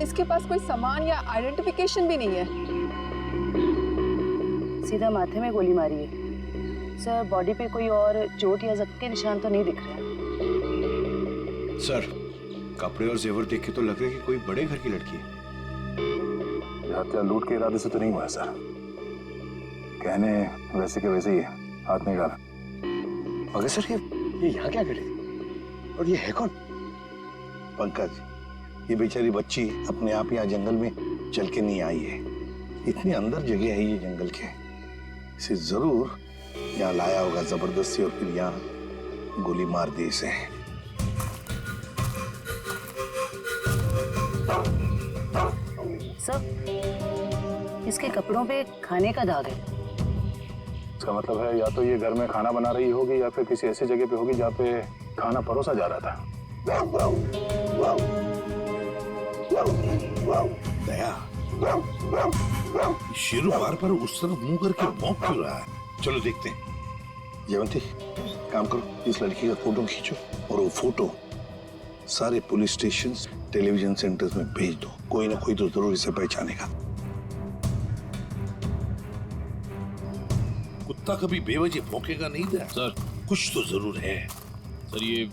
इसके पास कोई सामान या आइडेंटिफिकेशन भी नहीं है। सीधा माथे में गोली मारी है सर। बॉडी पे कोई और चोट या जख्म के निशान तो नहीं दिख रहे। सर, कपड़े और जेवर देख के तो लग रहा है कि कोई बड़े घर की लड़की है। हत्या लूट के इरादे से तो नहीं हुआ है सर। कहने वैसे के वैसे ही है। हाथ निकाल। मगर सर ये यहाँ क्या करे? और ये है कौन? पंकज, ये बेचारी बच्ची अपने आप यहाँ जंगल में चल के नहीं आई है। इतनी अंदर जगह है ये जंगल के, इसे जरूर यहाँ लाया होगा जबरदस्ती और फिर यहाँ गोली मार दी इसे। सर, इसके कपड़ों पे खाने का दाग है। इसका मतलब है या तो ये घर में खाना बना रही होगी या फिर किसी ऐसी जगह पे होगी जहाँ पे खाना परोसा जा रहा था। दया, शेरू बार बार उस तरफ मुंह करके भौंक क्यों रहा है? चलो देखते हैं। जयवंती, काम करो, इस लड़की का फोटो खींचो और वो फोटो सारे पुलिस स्टेशन, टेलीविजन सेंटर्स में भेज दो। कोई ना कोई तो जरूर इसे पहचानेगा। कुत्ता कभी बेवजह भौंकेगा नहीं था सर। कुछ तो जरूर है। सर, ये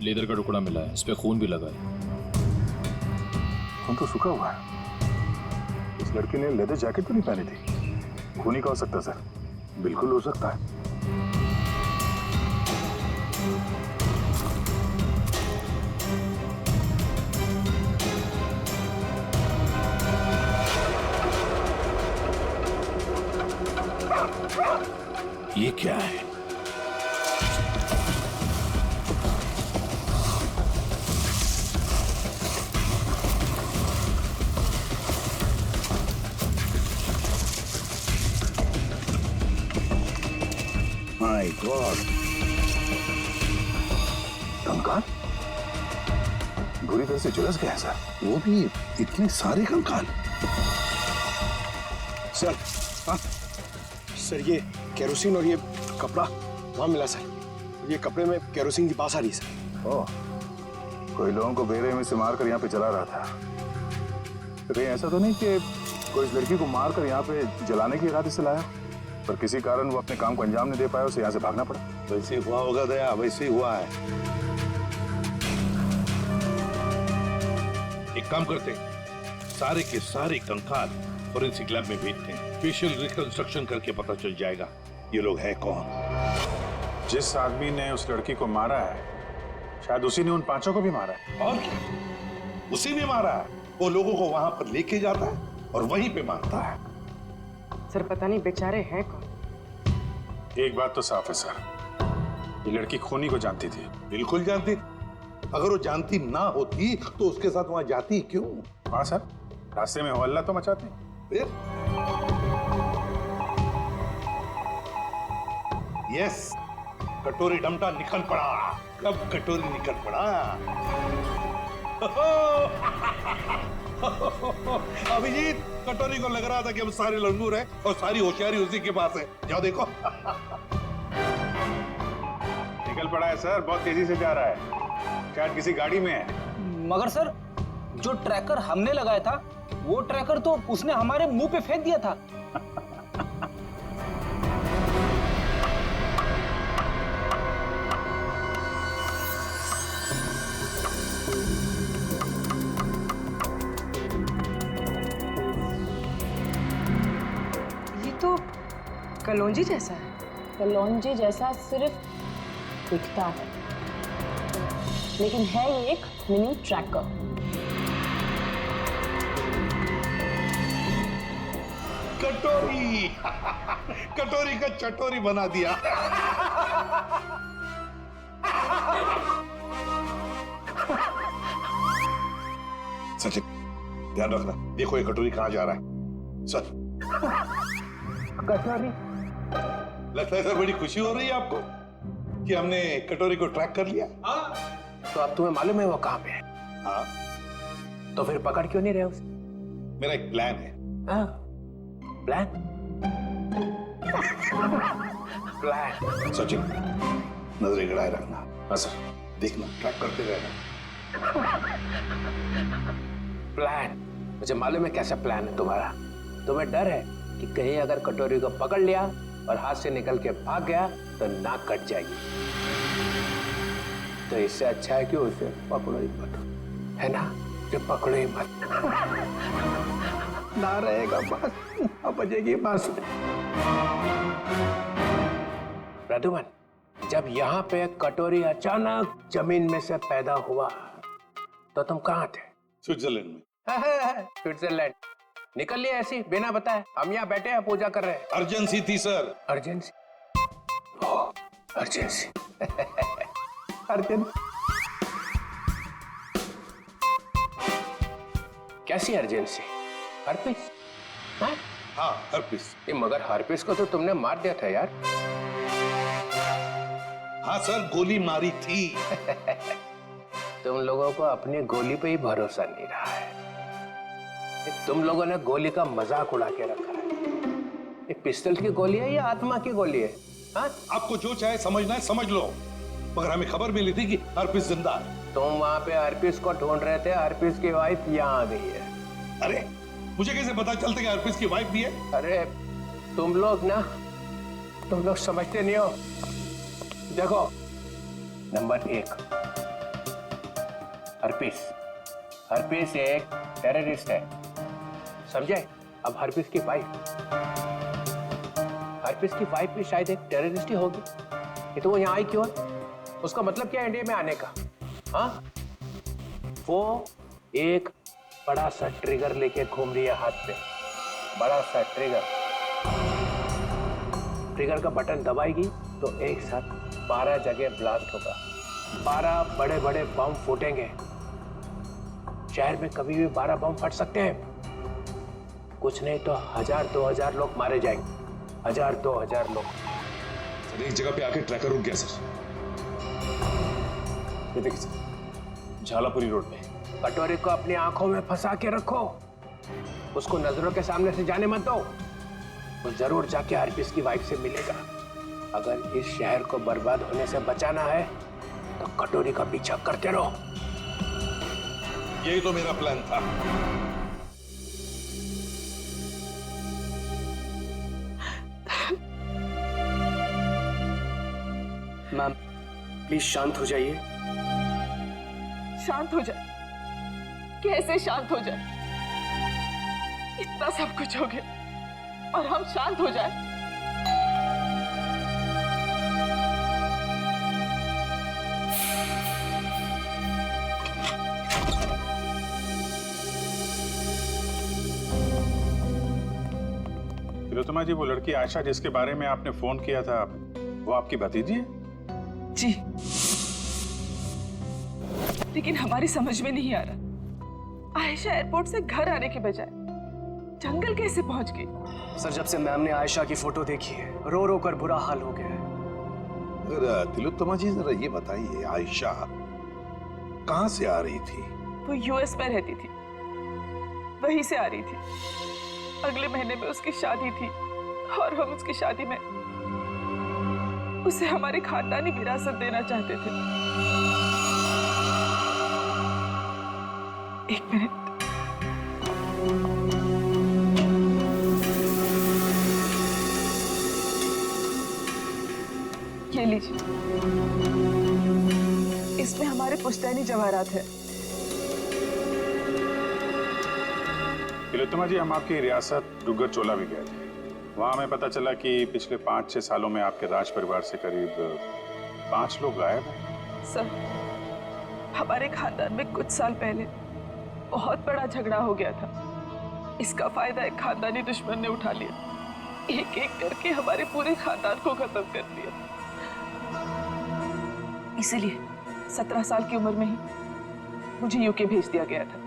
लेदर का टुकड़ा मिला है, इस पे खून भी लगा है। खून तो सूखा हुआ है। इस लड़की ने लेदर जैकेट तो नहीं पहनी थी। खून ही का हो सकता है सर। बिल्कुल हो सकता है। ये क्या है? माय गॉड, कंकाल बुरी तरह से झुलस गया सर। वो भी इतने सारे कंकाल। सर, हाँ सर, ये केरोसिन और ये कपड़ा वहां मिला सर। ये कपड़े में केरोसिन की बास आ रही है सर। ओह, कोई लोगों को बेरहमी में से मारकर यहाँ पे चला रहा था। तो कहीं ऐसा तो नहीं कि कोई इस लड़की को मारकर यहाँ पे जलाने के इरादे से लाया, पर किसी कारण वो अपने काम को अंजाम नहीं दे पाया, उसे यहाँ से भागना पड़ा। वैसे हुआ होगा दया, वैसे ही हुआ है। एक काम करते हैं, सारे के सारे कंकाल फोरेंसिक लैब में भेजते हैं। फेशियल रिकंस्ट्रक्शन करके पता चल जाएगा ये लोग है कौन। जिस आदमी ने उस लड़की को मारा है शायद उसी ने उन पांचों को भी मारा है। और क्या, उसी ने मारा है। वो लोगों को वहां पर लेके जाता है और वहीं पे मारता है। सर, पता नहीं बेचारे हैं कौन। एक बात तो साफ है सर, ये लड़की खूनी को जानती थी। बिल्कुल जानती। अगर वो जानती ना होती तो उसके साथ वहां जाती क्यों? हाँ सर, रास्ते में हल्ला तो मचाती। फिर यस, कटोरी डमटा निकल पड़ा। कब कटोरी निकल पड़ा? अभिजीत, कटोरी को लग रहा था कि हम सारे लंगूर हैं और सारी होशियारी उसी के पास है। जाओ देखो। निकल पड़ा है सर, बहुत तेजी से जा रहा है, शायद किसी गाड़ी में है। मगर सर, जो ट्रैकर हमने लगाया था वो ट्रैकर तो उसने हमारे मुंह पे फेंक दिया था। ये तो कलौंजी जैसा है। कलौंजी जैसा सिर्फ दिखता है, लेकिन है ये एक मिनी ट्रैकर। कटोरी कटोरी का चटोरी बना दिया। सचिन, ध्यान रखना, देखो ये कटोरी कहां जा रहा है। सर, कटोरी? लगता है सर बड़ी खुशी हो रही है आपको कि हमने कटोरी को ट्रैक कर लिया। तो अब तुम्हें मालूम है वो कहाँ पे है? हाँ, तो फिर पकड़ क्यों नहीं रहे उसे? मेरा एक प्लान है। हाँ, प्लान? प्लान? सचिन, नजरें गड़ाए रखना। हाँ सर, देखना, ट्रैक करते रहना। प्लान? मुझे मालूम है कैसा प्लान है तुम्हारा। तुम्हें डर है कि कहीं अगर कटोरी को पकड़ लिया और हाथ से निकल के भाग गया तो नाक कट जाएगी। तो इससे अच्छा है कि उसे पकड़ो ही मत, है ना? जो पकड़ो ही मत। ना रहेगा बस, अब बजेगी बांसुरी। प्रद्युमन, जब यहाँ पे कटोरी अचानक जमीन में से पैदा हुआ तो तुम कहाँ थे? स्विट्जरलैंड में। स्विट्जरलैंड निकल लिए ऐसी बिना बताए? हम यहाँ बैठे हैं पूजा कर रहे हैं। अर्जेंसी थी सर। अर्जेंसी? अर्जेंसी। अर्जेंसी कैसी अर्जेंसी? हर्पिस? हाँ हर्पिस। मगर हर्पिस को तो तुमने मार दिया था यार। हाँ सर, गोली मारी थी। तुम लोगों को अपनी गोली पे ही भरोसा नहीं रहा है। तुम लोगों ने गोली का मजाक उड़ा के रखा है। ये पिस्टल की गोली है या आत्मा की गोली है? हाँ? आपको जो चाहे समझना है समझ लो, मगर हमें खबर मिली थी कि हर्पिस जिंदा है। तुम वहां पे हर्पिस को ढूंढ रहे थे, हर्पिस की वाइफ यहाँ आ गई है। अरे मुझे कैसे पता चलता कि हर्पिस की वाइफ भी है? अरे तुम लोग समझते नहीं हो। देखो, नंबर 1, हर्पिस एक टेररिस्ट है, समझे? अब हर्पिस की वाइफ भी शायद एक टेररिस्ट ही होगी। ये तो वो यहाँ आई क्यों है? उसका मतलब क्या है इंडिया में आने का? हाँ, वो एक बड़ा सा ट्रिगर लेके घूम रही है हाथ पे। बड़ा सा ट्रिगर का बटन दबाएगी तो एक साथ 12 जगह ब्लास्ट होगा। 12 बड़े बड़े बम फूटेंगे। शहर में कभी भी 12 बम फट सकते हैं। कुछ नहीं तो 1000-2000 लोग मारे जाएंगे। 1000-2000 लोग। सर एक जगह पे आके ट्रैकर रुक गया सर। ये देखिए सर, झालापुरी रोड पे। कटोरी को अपनी आंखों में फंसा के रखो, उसको नजरों के सामने से जाने मत दो। वो जरूर जाके हर्पिस की वाइफ से मिलेगा। अगर इस शहर को बर्बाद होने से बचाना है तो कटोरी का पीछा करते रहो। यही तो मेरा प्लान था। मैम प्लीज शांत हो जाइए। शांत हो जाए? कैसे शांत हो जाए? इतना सब कुछ हो गया और हम शांत हो जाए? तिलोत्तमा जी, वो लड़की आयशा जिसके बारे में आपने फोन किया था, वो आपकी भतीजी है? जी, लेकिन हमारी समझ में नहीं आ रहा, आयशा एयरपोर्ट से घर आने के बजाय जंगल कैसे पहुंच गई? सर जब से मैम ने आयशा की फोटो देखी है, रो रो कर बुरा हाल हो गया है। अगर तिलोत्तमा जी जरा ये बताइए, आयशा कहाँ से आ रही थी? वो यूएस में रहती थी, वहीं से आ रही थी। अगले महीने में उसकी शादी थी और हम उसकी शादी में उसे हमारी खानदानी विरासत देना चाहते थे। एक मिनट, ये लीजिए, इसमें हमारे पुश्तैनी जवाहरात है। तिलोत्तमा जी, हम आपकी रियासत डुग्गर चोला भी गए थे। वहाँ हमें पता चला कि पिछले 5-6 सालों में आपके राज परिवार से करीब 5 लोग गायब हैं। सर, हमारे खानदान में कुछ साल पहले बहुत बड़ा झगड़ा हो गया था। इसका फायदा एक खानदानी दुश्मन ने उठा लिया। एक एक करके हमारे पूरे खानदान को खत्म कर दिया। इसीलिए 17 साल की उम्र में ही मुझे यूके भेज दिया गया था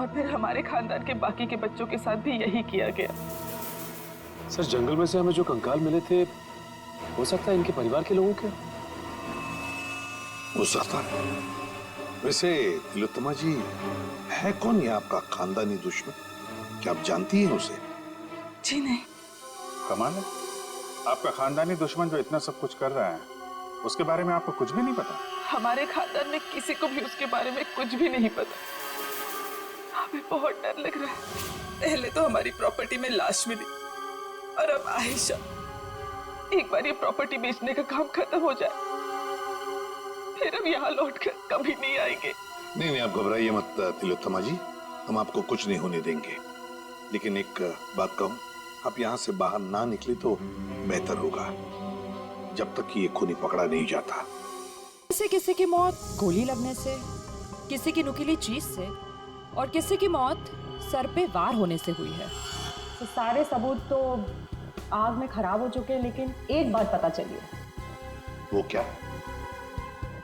और फिर हमारे खानदान के बाकी के बच्चों के साथ भी यही किया गया। सर जंगल में से हमें जो कंकाल मिले थे, हो सकता है इनके परिवार के लोगों के? हो सकता है। वैसे तिलोत्तमा जी, है कौन ये आपका खानदानी दुश्मन? क्या आप जानती हैं उसे? जी नहीं। कमाल है, आपका खानदानी दुश्मन जो इतना सब कुछ कर रहा है, उसके बारे में आपको कुछ भी नहीं पता? हमारे खानदान में किसी को भी उसके बारे में कुछ भी नहीं पता। हमें बहुत डर लग रहा है। पहले तो हमारी प्रॉपर्टी में लाश मिली और अब आयशा। एक बार ये प्रॉपर्टी बेचने का काम खत्म हो जाए फिर हम यहाँ लौटकर कभी नहीं आएंगे। नहीं, आप घबराइए मत तिलोत्तमा जी, हम आपको कुछ नहीं होने देंगे। लेकिन एक बात कहूं, आप यहाँ से बाहर ना निकले तो बेहतर होगा, जब तक कि ये खूनी पकड़ा नहीं जाता। किसी की मौत गोली लगने से, किसी की नुकीली चीज से और किसी की मौत सर पे वार होने से हुई है। तो सारे सबूत तो आग में खराब हो चुके हैं, लेकिन एक बात पता चली है। वो क्या?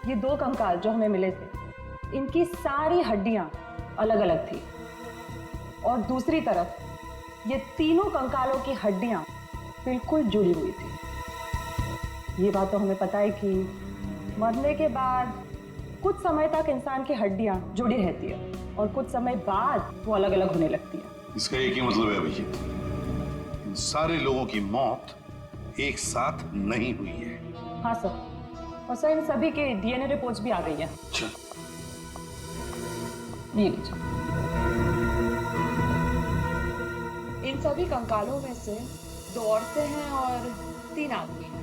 ये 2 कंकाल जो हमें मिले थे, इनकी सारी हड्डियां अलग अलग थी और दूसरी तरफ ये तीनों कंकालों की हड्डियां बिल्कुल जुड़ी हुई थी। ये बात तो हमें पता है कि मरने के बाद कुछ समय तक इंसान की हड्डियां जुड़ी रहती है और कुछ समय बाद वो अलग अलग होने लगती है। इसका एक ही मतलब है अभिजीत, इन सारे लोगों की मौत एक साथ नहीं हुई है। हाँ सर, और सर इन सभी के डीएनए रिपोर्ट्स भी आ गई हैं। अच्छा, ये लीजिए। इन सभी कंकालों में से 2 औरतें हैं और 3 आदमी हैं।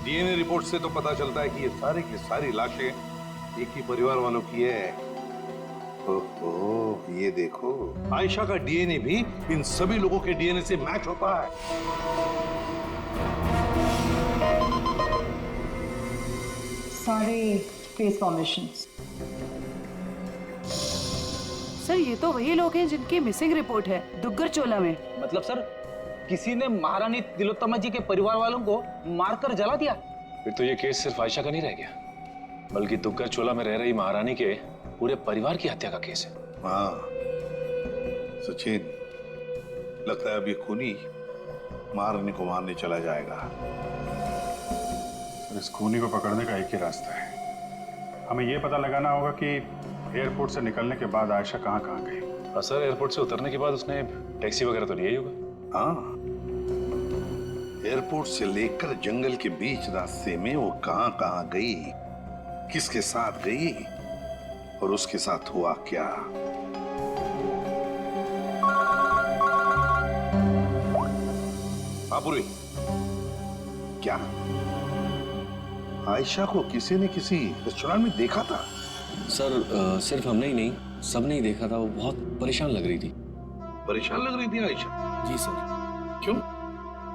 डीएनए रिपोर्ट से तो पता चलता है कि ये सारे की सारी लाशें एक ही परिवार वालों की है। ओहो, ये देखो, आयशा का डीएनए भी इन सभी लोगों के डीएनए से मैच होता है। सारे फेस फॉर्मेशंस। सर ये तो वही लोग हैं जिनकी मिसिंग रिपोर्ट है दुग्गर चोला में। मतलब सर, किसी ने महारानी तिलोत्तमा जी के परिवार वालों को मारकर जला दिया। फिर तो ये केस सिर्फ आयशा का नहीं रह गया, बल्कि दुग्गर चोला में रह रही महारानी के पूरे परिवार की हत्या का केस है। हाँ सचिन, लगता है अब ये खूनी महारानी को मारने चला जाएगा। इस खूनी को पकड़ने का एक ही रास्ता है, हमें यह पता लगाना होगा कि एयरपोर्ट से निकलने के बाद आयशा कहाँ कहाँ गई। हाँ सर, एयरपोर्ट से उतरने के बाद उसने टैक्सी वगैरह तो लिया ही होगा। हाँ, एयरपोर्ट से लेकर जंगल के बीच रास्ते में वो कहाँ कहाँ गई, किसके साथ गई और उसके साथ हुआ क्या। बाबुरी, क्या आयशा को किसी ने किसी रेस्टोरेंट में देखा था? सर सिर्फ हमने ही नहीं, सबने ही देखा था। वो बहुत परेशान लग रही थी। परेशान लग रही थी आयशा? जी सर। क्यों?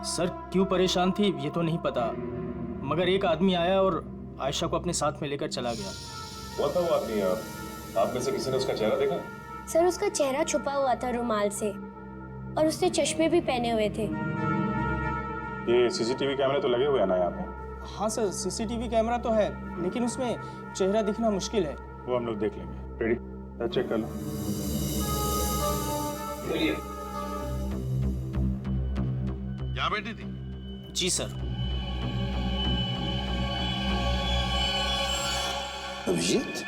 सर क्यों परेशान थी ये तो नहीं पता, मगर एक आदमी आया और आयशा को अपने साथ में लेकर चला गया। वो था वो आदमी, आप में से किसी ने उसका चेहरा देखा? सर उसका चेहरा छुपा हुआ था रुमाल से और उसने चश्मे भी पहने हुए थे। ये सीसीटीवी कैमरे तो लगे हुए हैं ना यहाँ पे? हाँ सर, सीसीटीवी कैमरा तो है, लेकिन उसमें चेहरा दिखना मुश्किल है। वो हम लोग देख लेंगे। रेडी? चेक कर लो। चलिए। यहाँ बैठी थी? जी सर। अभिजीत?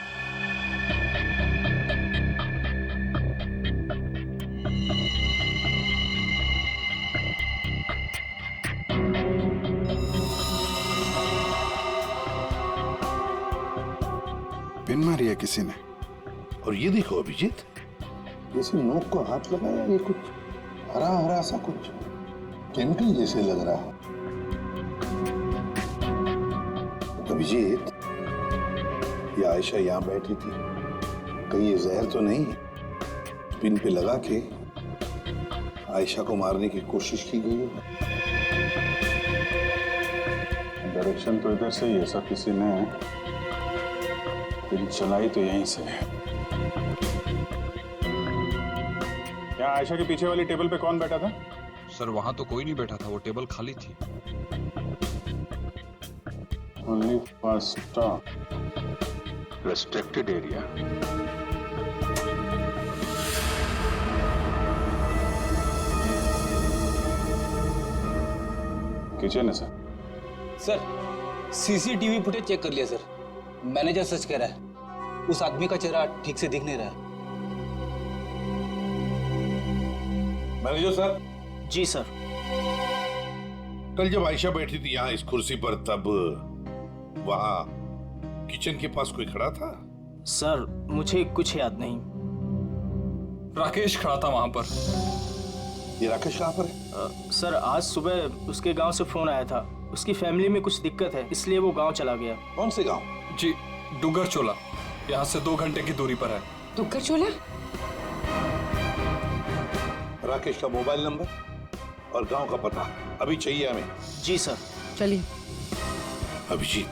पिन मारी है किसी ने। और ये देखो अभिजीत, जैसे नोक को हाथ लगाया, ये कुछ हरा हरा सा कुछ केमिकल जैसे लग रहा है। अभिजीत, ये आयशा यहाँ बैठी थी, कहीं ये जहर तो नहीं पिन पे लगा के आयशा को मारने की कोशिश की गई है? डायरेक्शन तो इधर से ही है सर, किसी ने पिन चलाई तो यहीं से है। यहाँ आयशा के पीछे वाली टेबल पे कौन बैठा था? सर वहां तो कोई नहीं बैठा था, वो टेबल खाली थी। Only first stop restricted area. Kitchen है sir. Sir CCTV footage check कर लिया सर। मैनेजर सच कह रहा है, उस आदमी का चेहरा ठीक से दिख नहीं रहा है। Manager sir. जी सर। कल जब आयशा बैठी थी यहाँ इस कुर्सी पर, तब वहां किचन के पास कोई खड़ा था? सर मुझे कुछ याद नहीं। राकेश खड़ा था वहां पर। ये राकेश कहाँ पर है? सर आज सुबह उसके गांव से फोन आया था, उसकी फैमिली में कुछ दिक्कत है इसलिए वो गांव चला गया। कौन से गांव? जी डुगर चोला, यहाँ से 2 घंटे की दूरी पर है। डुगर चोला? राकेश का मोबाइल नंबर और गांव का पता अभी चाहिए हमें। जी सर। चलिए। अभिजीत,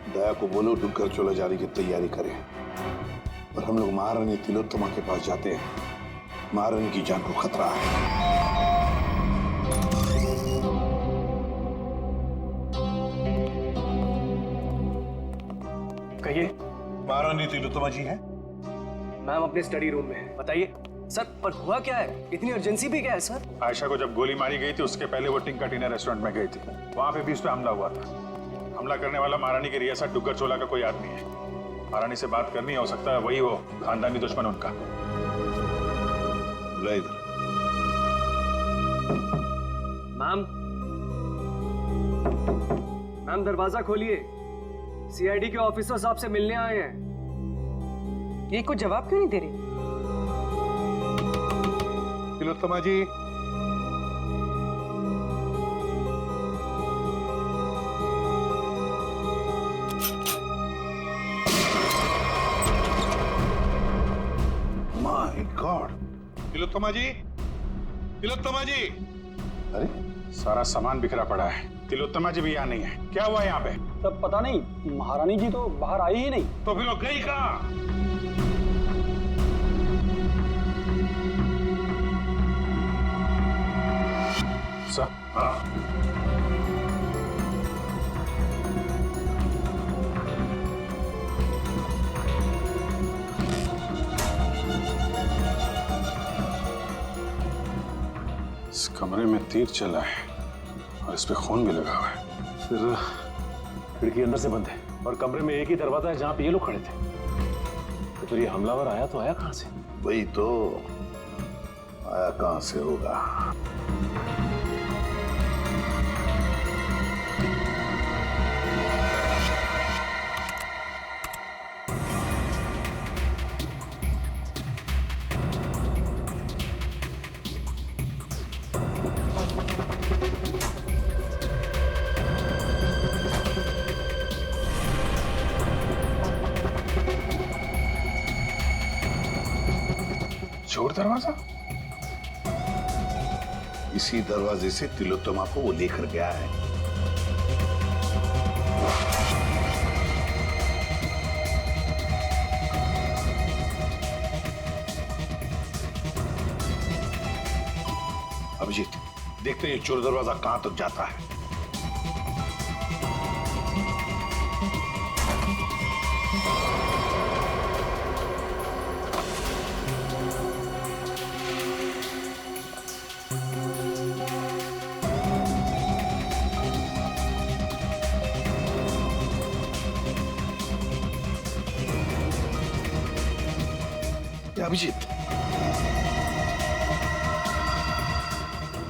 दया को बोलो डुगर चोला जाने की तैयारी करें और हम लोग महारानी तिलोत्तमा के पास जाते हैं। महारानी की जान को खतरा है। कहिए। महारानी तिलोत्तमा जी हैं? मैम अपने स्टडी रूम में है, बताइए। सर पर हुआ क्या है? इतनी अर्जेंसी भी क्या है सर? आयशा को जब गोली मारी गई थी उसके पहले वो टिंका टीना रेस्टोरेंट में गई थी। वहां पे भी उस पर हमला हुआ था। हमला करने वाला महारानी की रियासत डुगर चोला का कोई आदमी है। महारानी से बात करनी हो सकता है वही हो खानदानी दुश्मन उनका। मैम दरवाजा खोलिए, सीआईडी के ऑफिसर साहब से मिलने आए हैं। ये कोई जवाब क्यों नहीं दे रही? तिलोत्तमा जी, माय गॉड। तिलोत्तमा जी, तिलोत्तमा जी। अरे सारा सामान बिखरा पड़ा है। तिलोत्तमा जी भी यहाँ नहीं है। क्या हुआ यहाँ पे? तब पता नहीं, महारानी जी तो बाहर आई ही नहीं। तो फिर वो गई कहाँ? इस कमरे में तीर चला है और इस पे खून भी लगा हुआ है। फिर खिड़की अंदर से बंद है और कमरे में एक ही दरवाजा है जहां पे ये लोग खड़े थे। तो फिर ये हमलावर आया तो आया कहां से? वही तो, आया कहां से होगा? चोर दरवाजा? इसी दरवाजे से तिलोत्तमा को वो लेकर गया है। अभिजीत, देखते हैं ये चोर दरवाजा कहां तक जाता है। अभिजीत,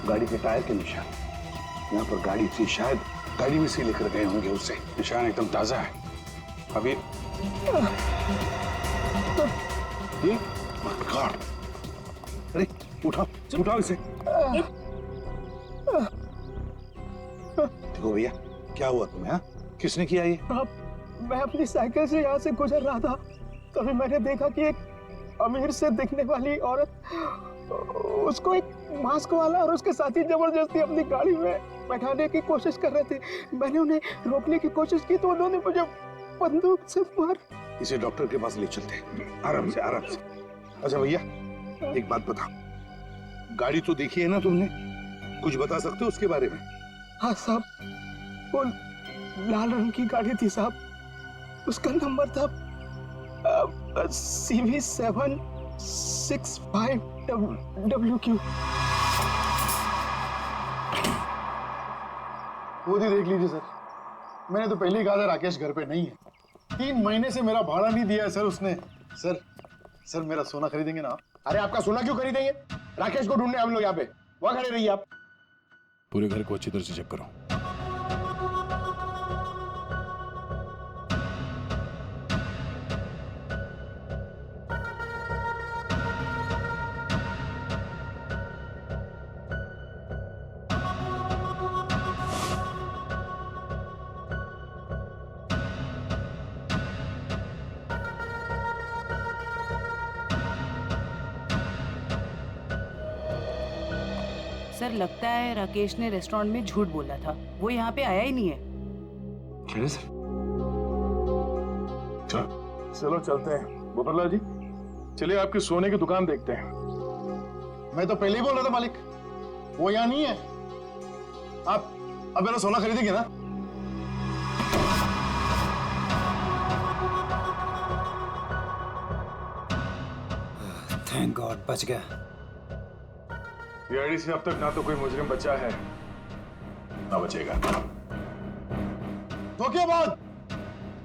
गाड़ी के टायर के निशान यहाँ पर गाड़ी थी, शायद गाड़ी में से लेकर गए होंगे उसे। निशान एकदम ताजा है। अभी ये गॉड, अरे उठाओ उठाओ इसे। देखो भैया, क्या हुआ तुम्हें? हाँ, किसने किया ये? मैं अपनी साइकिल से यहाँ से गुजर रहा था, तभी मैंने देखा कि एक अमीर से दिखने वाली औरत उसको एक मास्क वाला और उसके साथी जबरदस्ती अपनी गाड़ी में बैठाने की कोशिश कर रहे थे। मैंने उन्हें रोकने की कोशिश की तो उन्होंने मुझे बंदूक से मार। इसे डॉक्टर के पास ले चलते हैं, आराम से आराम से। अच्छा भैया, एक बात बता, गाड़ी तो देखी है ना तुमने? कुछ बता सकते हो उसके बारे में? हाँ साहब, वो लाल रंग की गाड़ी थी साहब। उसका नंबर था CV765WQ। खुद ही देख लीजिए सर, मैंने तो पहले ही कहा था राकेश घर पे नहीं है। 3 महीने से मेरा भाड़ा नहीं दिया है सर उसने। सर मेरा सोना खरीदेंगे ना? अरे आपका सोना क्यों खरीदेंगे? राकेश को ढूंढने हम लोग यहाँ पे, वहां खड़े रहिए आप। पूरे घर को अच्छी तरह से चेक करो। सर लगता है राकेश ने रेस्टोरेंट में झूठ बोला था, वो यहाँ पे आया ही नहीं है। क्या सर? चलो चलते हैं गोपाललाल जी, चलिए आपकी सोने की दुकान देखते हैं। मैं तो पहले ही बोल रहा था मालिक, वो यहाँ नहीं है। आप अब मेरा सोना खरीदेंगे ना? थैंक गॉड, बच गया। ये आईडी से अब तक ना तो कोई मुजरिम बचा है ना बचेगा। धोखेबाज!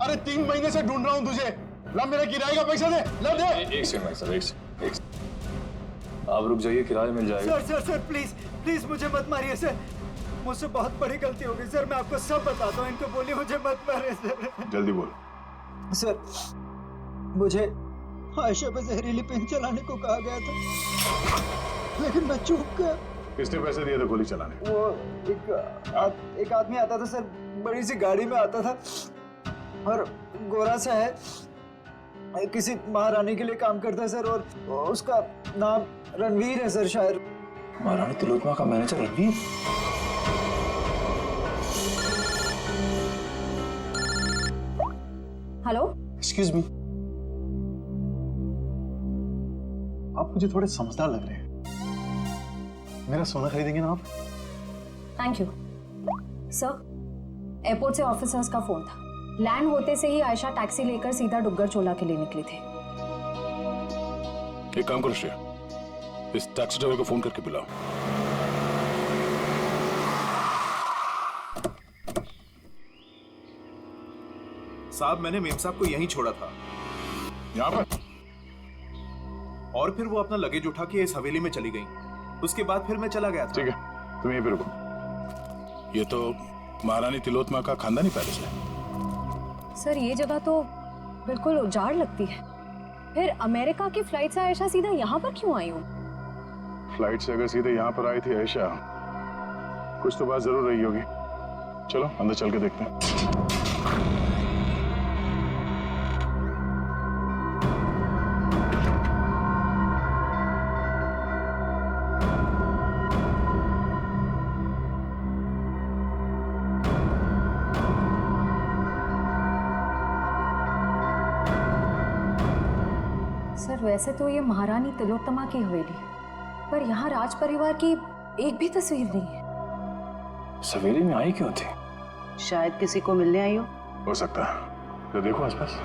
अरे 3 महीने से ढूंढ रहा हूं तुझे। ला मेरे किराए का पैसा दे, ला दे। एक सेकंड भाई साहब, एक सेकंड। आप रुक जाइए, किराया मिल जाएगा। सर प्लीज प्लीज मुझे मत मारिए सर, मुझसे बहुत बड़ी गलती हो गई सर, मैं आपको सब बताता हूँ, इनको बोलिए मुझे मत मारिए सर। जल्दी बोल। सर मुझे आयशा पे जहरीली पेन चलाने को कहा गया था, लेकिन मैं चूक गया। किसने पैसे दिए थे गोली चलाने? वो एक आदमी आता था सर, बड़ी सी गाड़ी में आता था और गोरा सा है, किसी महारानी के लिए काम करता है सर, और उसका नाम रणवीर है सर शायद। महारानी तिलोत्तमा का manager Ranveer? Hello, excuse me, आप मुझे थोड़े समझदार लग रहे हैं। मेरा सोना खरीदेंगे ना आप? Thank you sir. एयरपोर्ट से ऑफिसर्स का फोन था, लैंड होते से ही आयशा टैक्सी लेकर सीधा डुग्गर चोला के लिए निकली थी। एक काम करो श्रेया, इस टैक्सी ड्राइवर को फोन करके बुलाओ। साहब मैंने मेम साहब को यहीं छोड़ा था। यहाँ पर? और फिर वो अपना लगेज उठा के इस हवेली में चली गई, उसके बाद फिर मैं चला गया था। ठीक है, तुम यहीं पे रुको। ये तो महारानी तिलोत्तमा का खानदानी पैलेस है। सर ये जगह तो बिल्कुल उजाड़ लगती है, फिर अमेरिका की फ्लाइट से आयशा सीधा यहाँ पर क्यों आई हूँ? फ्लाइट से अगर सीधे यहाँ पर आई थी आयशा, कुछ तो बात जरूर रही होगी। चलो अंदर चल के देखते हैं। सर वैसे तो ये महारानी तिलोत्तमा की हवेली है, पर यहाँ राज परिवार की एक भी तस्वीर नहीं है। सवेरे में आई क्यों थी? शायद किसी को मिलने आई हो सकता है, तो देखो आसपास।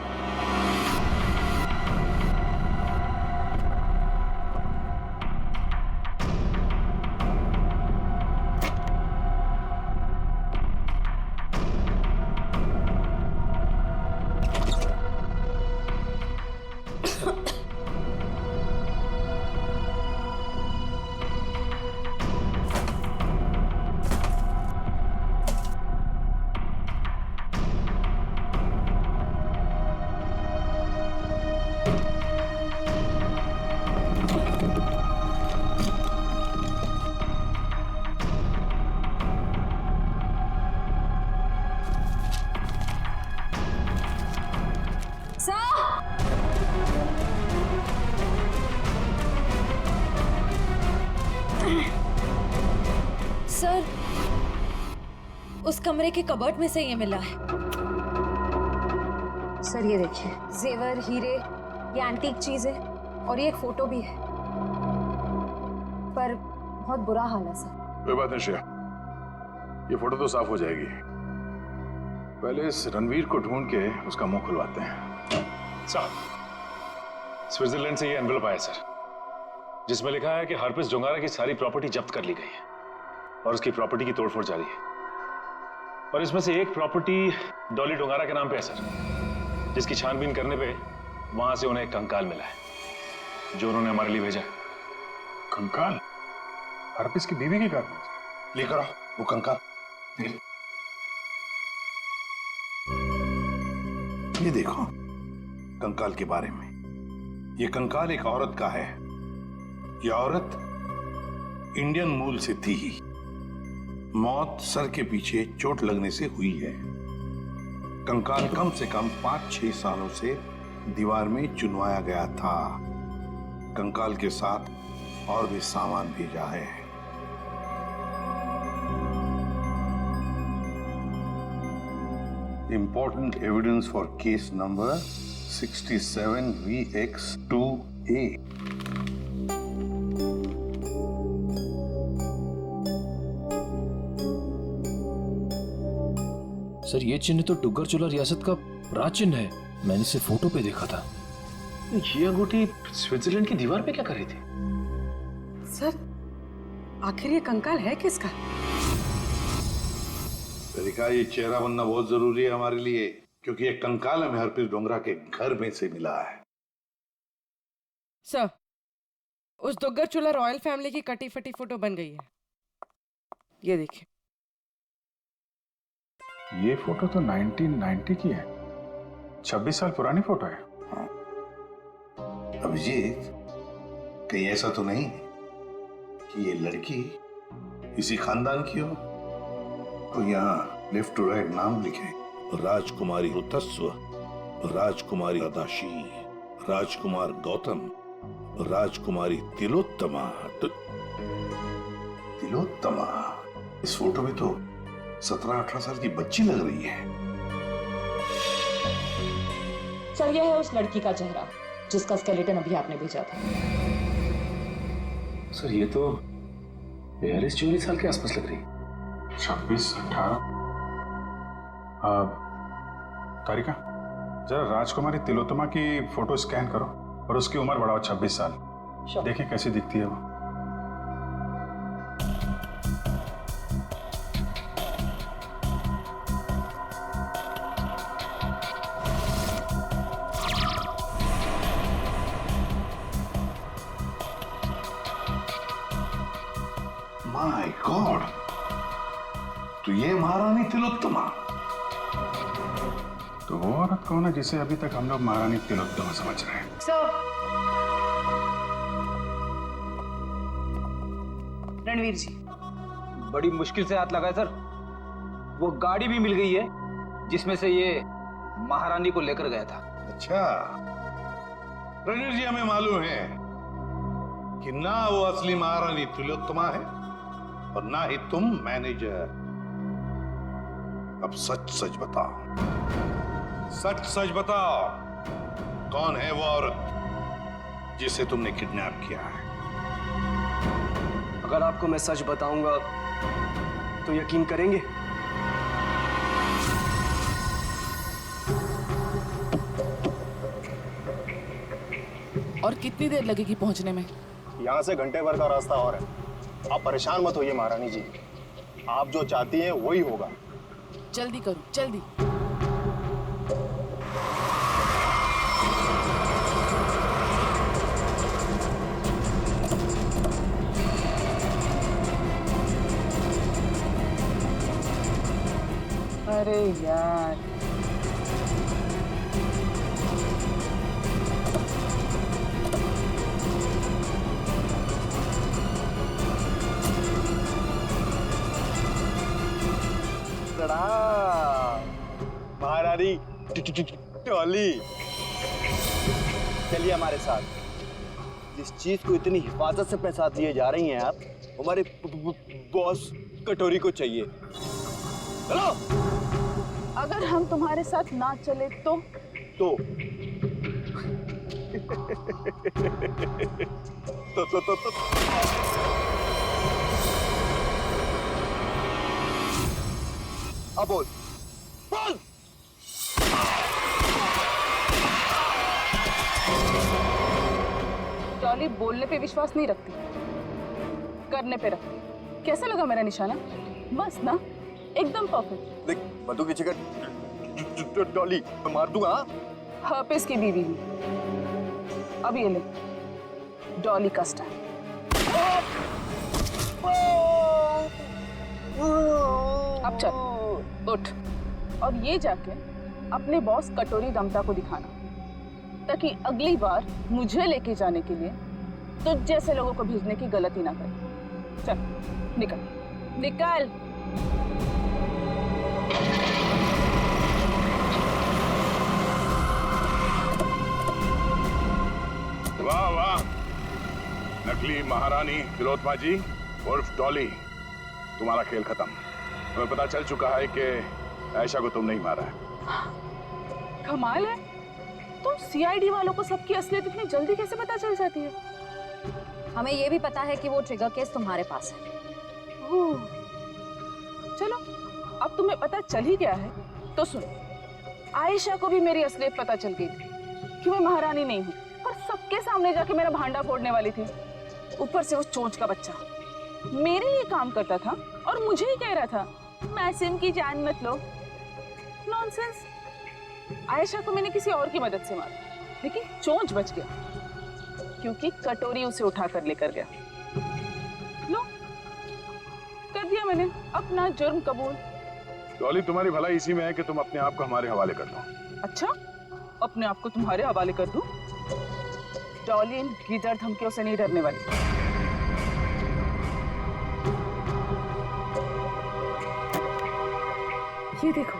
सर उस कमरे के कबर्ड में से ये मिला है। सर ये देखिए, जेवर, हीरे, ये एंटीक चीज है और ये एक फोटो भी है, पर बहुत बुरा हाल है सर। कोई बात नहीं श्रेया, ये फोटो तो साफ हो जाएगी। पहले इस रणवीर को ढूंढ के उसका मुंह खुलवाते हैं। साहब, स्विट्जरलैंड से ये एनवेलप आया सर, जिसमें लिखा है कि हरप्रीत जोंगारा की सारी प्रॉपर्टी जब्त कर ली गई है और उसकी प्रॉपर्टी की तोड़फोड़ जारी है। और इसमें से एक प्रॉपर्टी डॉली डोंगारा के नाम पे है सर, जिसकी छानबीन करने पे वहां से उन्हें एक कंकाल मिला है, जो उन्होंने हमारे लिए भेजा है। कंकाल? हरप्रीत की बीवी की कंकाल? लेकर आओ वो कंकाल। ये देखो कंकाल के बारे में। ये कंकाल एक औरत का है। ये औरत इंडियन मूल से थी ही। मौत सर के पीछे चोट लगने से हुई है। कंकाल कम से कम 5-6 सालों से दीवार में चुनवाया गया था। कंकाल के साथ और भी सामान भेजा है। Important evidence for case number 67VX2A. Sir ये चिन्ह तो डुग्गर चोला रियासत का राज चिन्ह है। मैंने इसे फोटो पे देखा था। ये अंगूठी स्विट्जरलैंड की दीवार पे क्या कर रही थी? सर आखिर ये कंकाल है किसका? तरीका ये चेहरा बनना बहुत जरूरी है हमारे लिए, क्योंकि ये कंकाल हमें हरप्रीत डोंगरा के घर में से मिला है। सर उस दुग्गर चोला रॉयल फैमिली की कटी फटी फोटो बन गई है, ये देखिए। ये फोटो तो 1990 की है, 26 साल पुरानी फोटो है। अभिजीत, कहीं ऐसा तो नहीं कि ये लड़की इसी खानदान की हो? तो यहाँ लेफ्ट टू राइट नाम लिखे, राजकुमारी ऋतस्व, राजकुमारी अदाशी, राजकुमार गौतम, राजकुमारी तिलोत्तमा। तिलोत्तमा? इस फोटो में तो 17-18 साल की बच्ची लग रही है। सर यह है उस लड़की का चेहरा जिसका स्केलेटन अभी आपने भेजा था। सर ये तो 42-44 साल के आसपास लग रही है। 26-18। तारिका, जरा राजकुमारी तिलोत्तमा की फोटो स्कैन करो और उसकी उम्र बढ़ाओ 26 साल। देखें कैसी दिखती है वो। माय गॉड, तो ये महारानी तिलोत्तमा। तो वो औरत कौन है जिसे अभी तक हम लोग महारानी तिलोत्तमा समझ रहे हैं? रणवीर जी, बड़ी मुश्किल से हाथ लगा है सर। वो गाड़ी भी मिल गई है जिसमें से ये महारानी को लेकर गया था। अच्छा, रणवीर जी, हमें मालूम है कि ना वो असली महारानी तिलोत्तमा है और ना ही तुम मैनेजर। अब सच सच बताओ, सच सच बताओ, कौन है वो औरत जिसे तुमने किडनैप किया है? अगर आपको मैं सच बताऊंगा तो यकीन करेंगे? और कितनी देर लगेगी पहुंचने में? यहाँ से घंटे भर का रास्ता और है। आप परेशान मत होइए महारानी जी, आप जो चाहती हैं वही होगा। जल्दी करो, जल्दी। अरे यार, महारानी टॉली, चलिए हमारे साथ। जिस चीज को इतनी हिफाजत से अपने साथ लिए जा रही हैं आप, हमारे बॉस कटोरी को चाहिए। चलो। अगर हम तुम्हारे साथ ना चले तो? अब बोल, बोल। टॉली बोलने पे विश्वास नहीं रखती, करने पे रखती। कैसा लगा मेरा निशाना? बस ना, एकदम परफेक्ट। देख, मधु की जगह टॉली मार दूंगा। हर्पिस की बीवी हूँ। अब ये ले, डॉली का स्टाइल। अब चल, उठ और ये जाके अपने बॉस कटोरी रमता को दिखाना, ताकि अगली बार मुझे लेके जाने के लिए तुझ जैसे लोगों को भेजने की गलती ना करे। चल, निकल निकल। वाह वाह, नकली महारानी तिलोत्तमा जी उर्फ डॉली, तुम्हारा खेल खत्म। हमें पता चल चुका है कि आयशा को तुम नहीं मारा है। कमाल है, तुम सीआईडी वालों को सबकी असलियत इतनी जल्दी कैसे पता चल जाती है? हमें ये भी पता है कि वो ट्रिगर केस तुम्हारे पास है। ओह, चलो अब तुम्हें पता चल ही गया है तो सुनो, आयशा को भी मेरी असलियत पता चल गई थी कि मैं महारानी नहीं हूँ, पर सबके सामने जाके मेरा भांडा फोड़ने वाली थी। ऊपर से वो चोंच का बच्चा मेरे लिए काम करता था और मुझे ही कह रहा था मासूम की जान मत लो। नॉनसेंस। आयशा को मैंने किसी और की मदद से मारा, लेकिन चोंच बच गया क्योंकि कटोरी उसे उठा कर लेकर गया। लो, कर दिया मैंने अपना जुर्म कबूल। डॉली, तुम्हारी भलाई इसी में है कि तुम अपने आप को हमारे हवाले कर दो। अच्छा, अपने आप को तुम्हारे हवाले कर दूं? डॉली इन गीदड़ धमकियों से नहीं डरने वाली। ये देखो,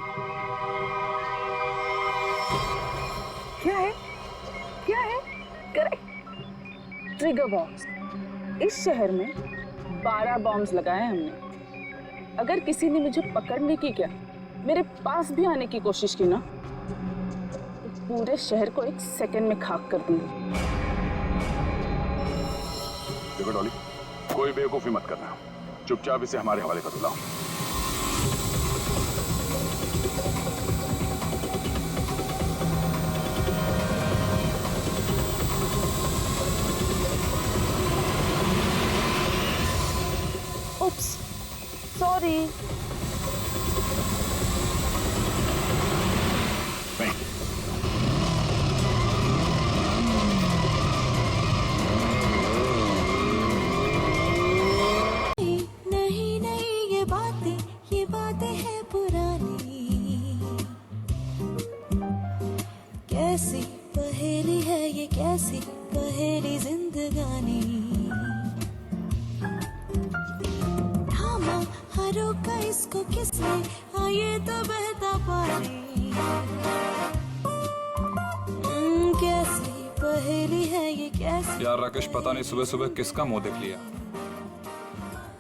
क्या है? क्या है? Correct, trigger bombs. इस शहर में 12 बॉम्ब्स लगाए हमने। अगर किसी ने मुझे पकड़ने की क्या मेरे पास भी आने की कोशिश की ना, तो पूरे शहर को 1 सेकंड में खाक कर दूंगी। देखो डॉली, कोई बेवकूफी मत करना, चुपचाप इसे हमारे हवाले कर दो। Oops, sorry. नहीं नहीं, ये बातें हैं पुरानी। कैसी पहेली है ये, कैसी पहेली जिंदगानी। रोका इसको किसने, आए तो बहता पानी। कैसी पहेली है ये, कैसी। यार राकेश, पता नहीं सुबह सुबह किसका मुंह देख लिया।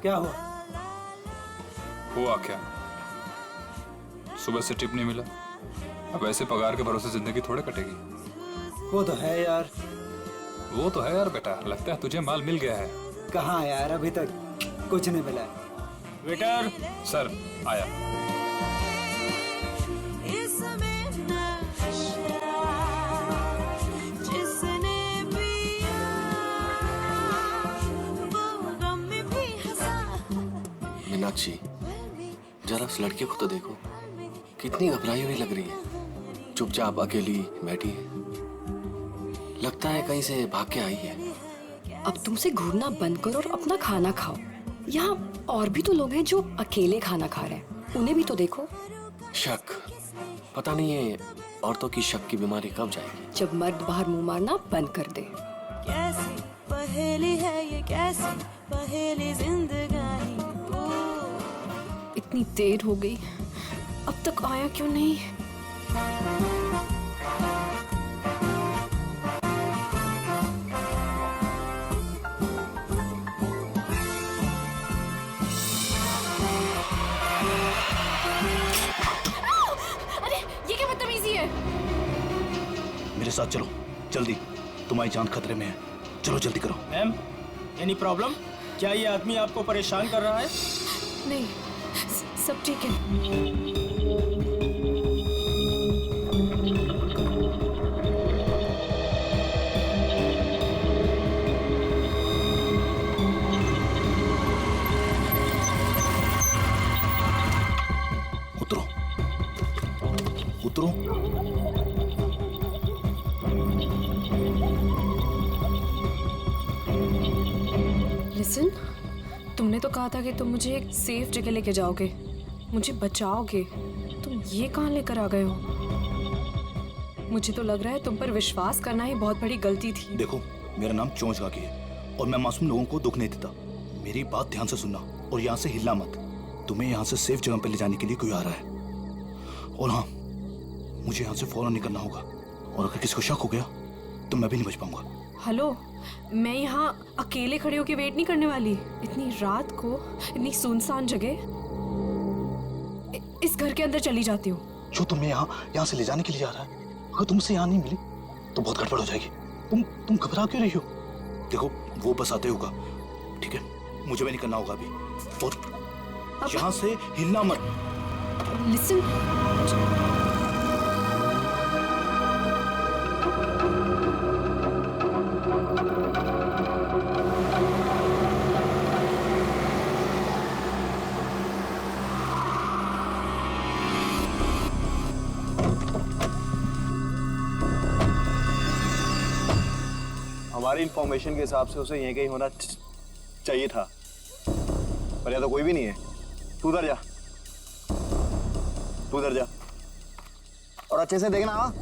क्या हुआ? हुआ क्या? सुबह से टिप नहीं मिला। अब ऐसे पगार के भरोसे जिंदगी थोड़े कटेगी। वो तो है यार। वो तो है यार बेटा, लगता है तुझे माल मिल गया है। कहाँ यार, अभी तक कुछ नहीं मिला। वेटर। सर, आया। मीनाक्षी, जरा उस लड़के को तो देखो, कितनी घबराई हुई लग रही है। चुपचाप अकेली बैठी है, लगता है कहीं से भाग के आई है। अब तुमसे घूरना बंद करो और अपना खाना खाओ। यहाँ और भी तो लोग हैं जो अकेले खाना खा रहे हैं, उन्हें भी तो देखो। शक, पता नहीं ये औरतों की शक की बीमारी कब जाएगी। जब मर्द बाहर मुंह मारना बंद कर दे। कैसी पहेली है ये, कैसी पहेली जिंदगानी। इतनी देर हो गई, अब तक आया क्यों नहीं? मेरे साथ चलो जल्दी, तुम्हारी जान खतरे में है। चलो जल्दी करो। Ma'am, any problem? क्या ये आदमी आपको परेशान कर रहा है? नहीं, सब ठीक है। उतरो, उतरो। लिसन, तुमने तो कहा था कि तुम मुझे एक सेफ जगह लेके जाओगे, मुझे बचाओगे। तुम ये कहाँ लेकर आ गए हो? मुझे तो लग रहा है तुम पर विश्वास करना ही बहुत बड़ी गलती थी। देखो, मेरा नाम चोंच गाकी है और मैं मासूम लोगों को दुख नहीं देता। मेरी बात ध्यान से सुनना और यहाँ से हिलना मत। तुम्हें यहाँ से सेफ जगह पर ले जाने के लिए कोई आ रहा है। और हाँ, मुझे यहाँ से फौरन निकलना होगा और अगर किसी को शक हो गया तो मैं भी नहीं बच पाऊंगा। हेलो, मैं यहाँ अकेले खड़े होकर वेट नहीं करने वाली। इतनी रात को इतनी सुनसान जगह, इस घर के अंदर चली जाती हूँ। जो तुम्हें यहाँ से ले जाने के लिए जा रहा है, अगर तुमसे यहाँ नहीं मिली तो बहुत गड़बड़ हो जाएगी। तुम घबरा क्यों रही हो? देखो वो बस आते होगा, ठीक है? मुझे भी निकलना होगा अभी, और यहाँ से हिलना मत। लिसन, हमारी इंफॉर्मेशन के हिसाब से उसे यहीं कहीं होना चाहिए था, पर यहाँ तो कोई भी नहीं है। तू उधर जा, तू उधर जा और अच्छे से देखना। हाँ,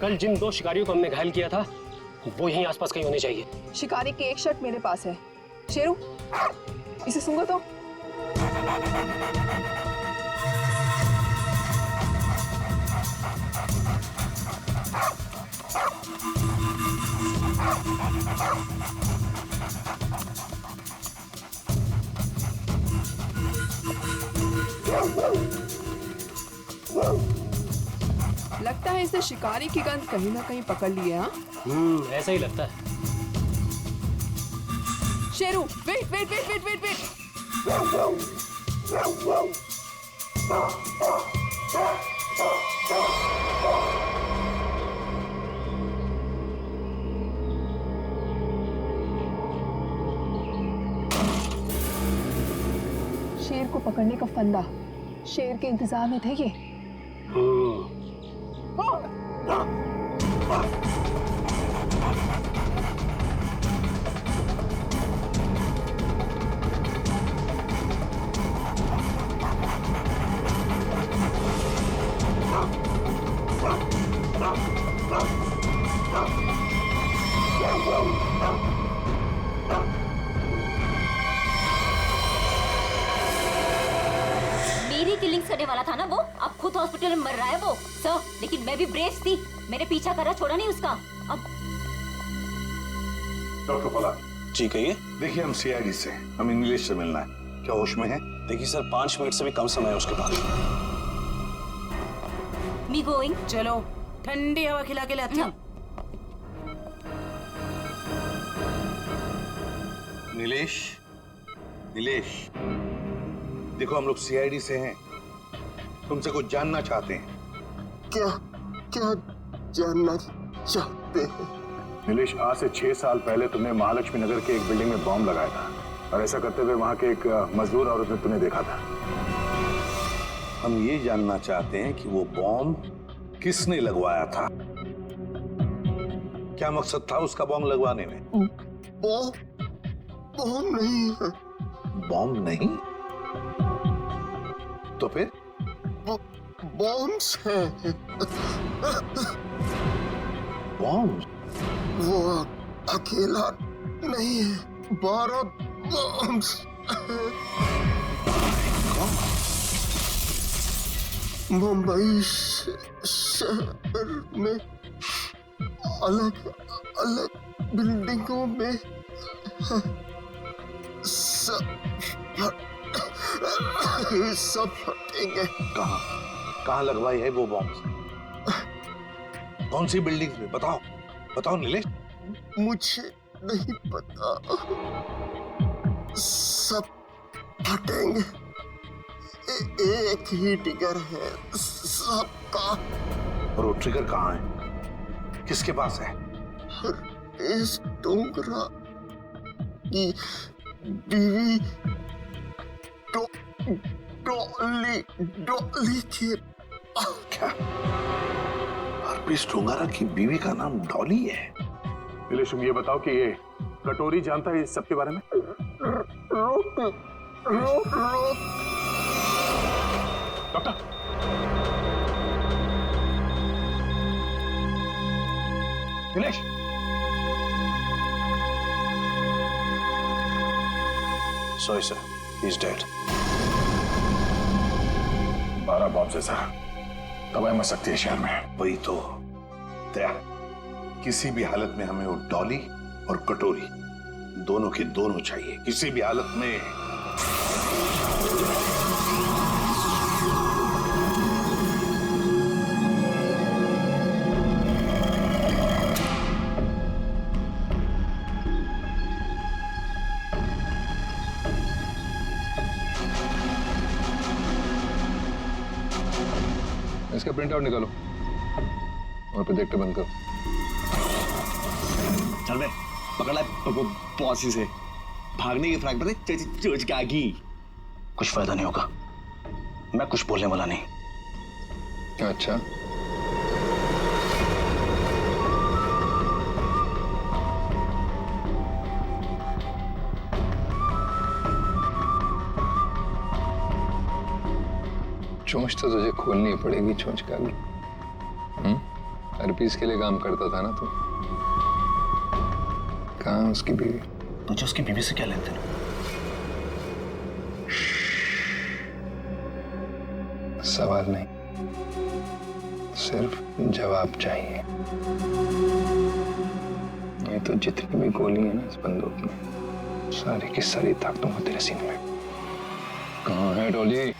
कल जिन 2 शिकारियों को हमने घायल किया था वो यहीं आसपास कहीं होने चाहिए। शिकारी की एक शर्ट मेरे पास है। शेरू, इसे सूंघो तो। लगता है इसने शिकारी की गंध कहीं ना कहीं पकड़ ली है। हाँ, ऐसा ही लगता है। Sheru, wait wait wait wait wait wait. शेर को पकड़ने का फंदा शेर के इंतजार में थे ये। मेरी किलिंग करने वाला था ना वो, अब खुद हॉस्पिटल में मर रहा है वो सर। लेकिन मैं भी ब्रेव थी, मैंने पीछा करा, छोड़ा नहीं उसका। अब डॉक्टर पॉलार्ड जी कहिए। देखिए हम सीआईडी से, हम इंग्लिश से मिलना है, क्या होश में है? देखिए सर 5 मिनट से भी कम समय है उसके पास। Me going. चलो ठंडी हवा खिला के लाती हूँ। नीलेश, नीलेश, देखो हम लोग सीआईडी से हैं, तुमसे कुछ जानना चाहते हैं। क्या क्या जानना चाहते हैं? नीलेश, आज से 6 साल पहले तुमने महालक्ष्मी नगर के एक बिल्डिंग में बॉम्ब लगाया था, और ऐसा करते हुए वहां के एक मजदूर औरत ने तुम्हें देखा था। हम ये जानना चाहते हैं कि वो बॉम्ब किसने लगवाया था, क्या मकसद था उसका बॉम्ब लगवाने में? बॉम्ब नहीं है। बॉम्ब नहीं तो फिर? बॉम्ब्स है। बॉम्ब? वो अकेला नहीं है, 12 बॉम्ब्स मुंबई शहर में अलग अलग बिल्डिंगों में सब फटेंगे। कहाँ लगवाई है वो बॉम्ब? कौन सी बिल्डिंग में? बताओ बताओ नीलेश। मुझे नहीं पता, सब फटेंगे। एक ही ट्रिगर है सबका। और वो ट्रिगर कहाँ है, किसके पास है? इस डोंगरा की बीवी डॉली के। क्या हरप्रीत डोंगरा की बीवी का नाम डॉली है? नीलेश, तुम ये बताओ कि ये कटोरी जानता है इस सब के बारे में? रोक doctor. Dinesh, sorry sir, he is dead. 12 bomb से सर दवाई मच सकती है शहर में। वही तो दया, किसी भी हालत में हमें वो डॉली और कटोरी दोनों के दोनों चाहिए, किसी भी हालत में। इसका प्रिंट आउट निकालो और प्रोजेक्टर बंद करो। चल बे, पकड़ ला पॉसी से। भागने की फ्रैक पे चोच के आगी। कुछ फायदा नहीं होगा, मैं कुछ बोलने वाला नहीं। अच्छा, चोंच तो तुझे खोलनी पड़ेगी, चोंच का भी। हर पीस के लिए काम करता था ना तू। कहाँ उसकी बीवी? तुझे उसकी बीवी से क्या लेन देन? सवाल नहीं, सिर्फ जवाब चाहिए। ये तो जितनी भी गोली है ना इस बंदूक में, सारी की सारी ताकतों को तेरे सीने में। कहाँ है डॉली?